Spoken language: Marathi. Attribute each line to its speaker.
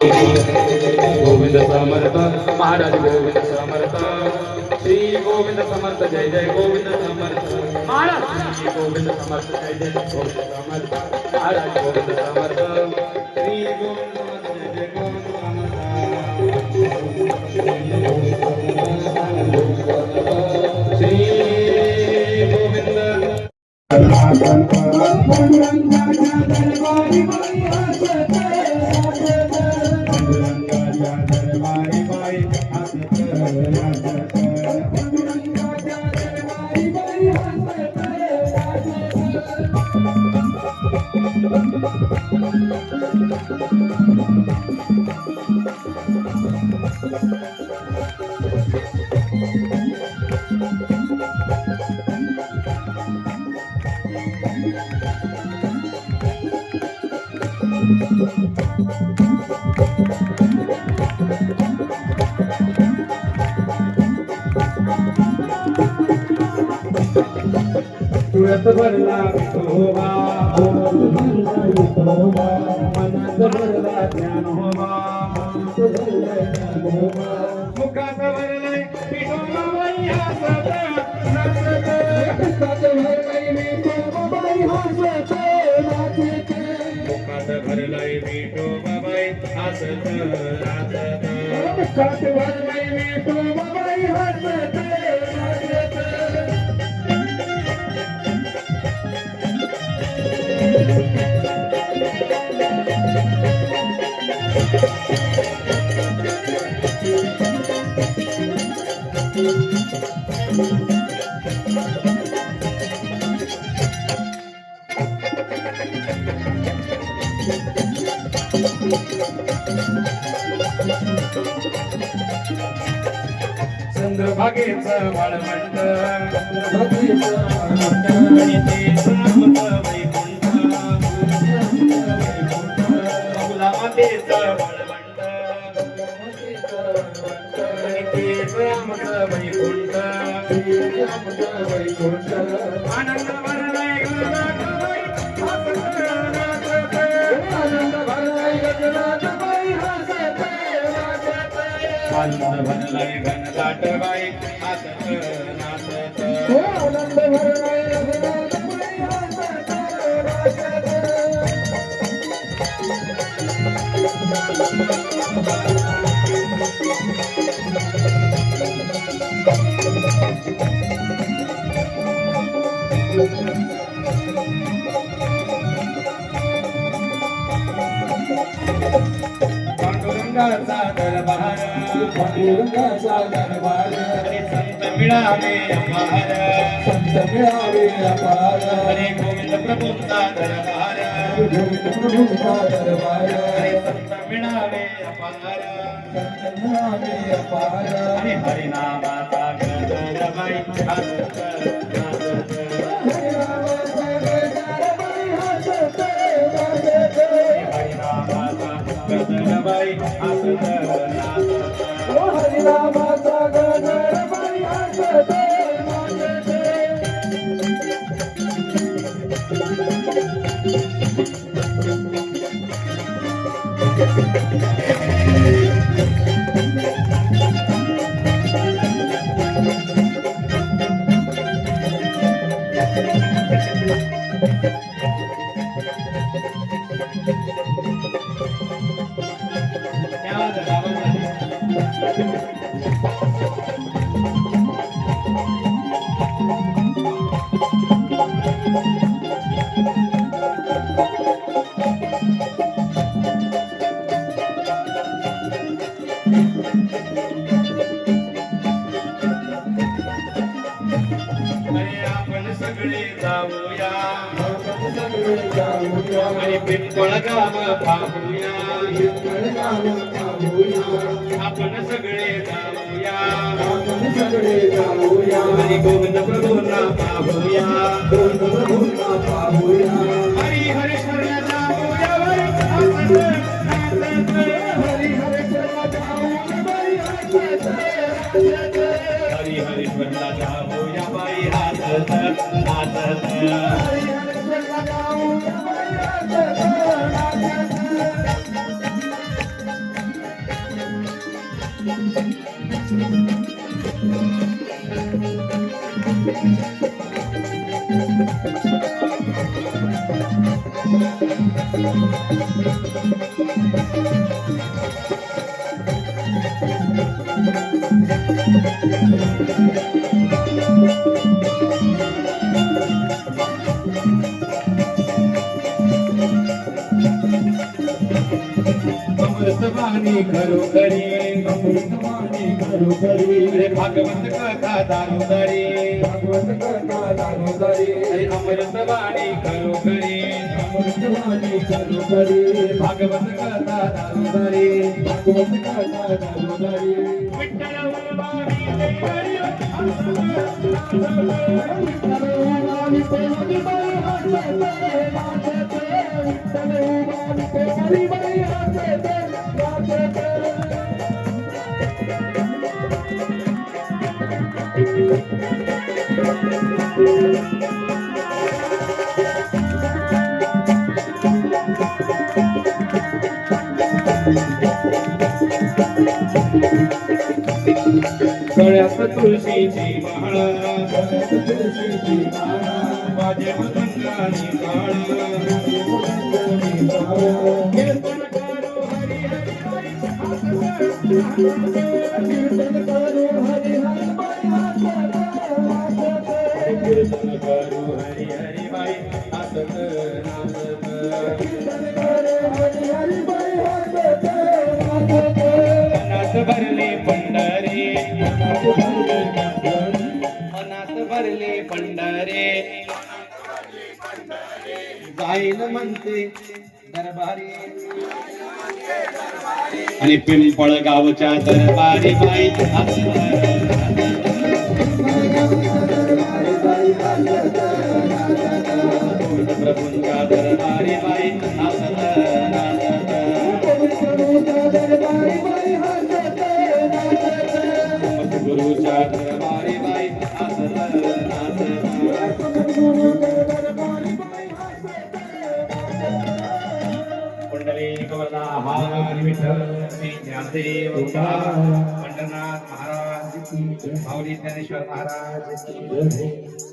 Speaker 1: गोविंद समर्थ महाराज गोविंद समर्थ श्री गोविंद समर्थ जय जय गोविंद समर्थ महाराज श्री गोविंद समर्थ जय जय गोविंद समर्थ महाराज गोविंद समर्थ श्री गोविंद समर्थ जय जय गोविंद समर्थ श्री गोविंद तुरत भरला विठोबा मनात भरला ज्ञान होबा मुखात भरले विठोबा बाई हसत नाचत मुखात भरले विठोबा बाई हसत नाचत मुखात भरले विठोबा बाई हसत नाचत मुखात भरले विठोबा बाई हसत नाचत चंद्रभागेचं वाळवंट आणि ते सामत वैकुंठ गुलामातेचं वाळवंट आणि ते सामत वैकुंठ आनंद भरलाय गगनात बाई हसत नाचत आनंद भरलाय गगनात बाई हसत नाचत आनंद भरलाय गगनात बाई हसत नाचत आनंद भरलाय गगनात बाई हसत पांडुरंगाचा दरबार पांडुरंगाचा दरबार अरे संत मिळावे अपार संत मिळावे अपार अरे गोविंद प्रभूंचा दरबार गोविंद प्रभूंचा दरबार अरे संत मिळावे अपार संत मिळावे अपार अरे हरिनामाचा गजर बाई हसत नाचत हरिनामाचा गजर बाई हसत नाचत हरिनामाचा गजर बाई हसत नाचत हरिनामाचा गजर बाई हसत नाचत आणि पिंपळगाव पाहूया आपण सगळे जाऊया आणि गोविंद प्रभूंना पाहूया हरी हरेश्वरला जाऊया हरी हरेश्वरला जाऊया बाई हसत नाचत अमृतवाणी खरोखरी अमृतवाणी खरोखरी रे भागवत कथा दानोदरी भागवत कथा दानोदरी रे अमृतवाणी खरोखरी अमृतवाणी खरोखरी भागवत कथा दानोदरी भागवत कथा दानोदरी विठ्ठल वल्लभारी देवरी गळ्यात तुळशीची माळ माझे मृदंगानी काळ कीर्तन करो हरी हरी कीर्तन करो हरी हरी कीर्तन करो हरी हरी बाई हसत नाचत कीर्तन करो हरी हरी बाई हसत नाचत मनात भरले पंढरी मनात भरले पंढरे जाईल म्हणते दरबारी आणि पिंपळ गावच्या दरबारी बाई प्रभूंच्या दरबारी बाई हसत नाचत गुरुच्या दरबारी बाई हसत नाचत पुंडलिक वरदा हरी विठ्ठल श्री ज्ञानदेव पंढरनाथ महाराज की माऊली ज्ञानेश्वर महाराज की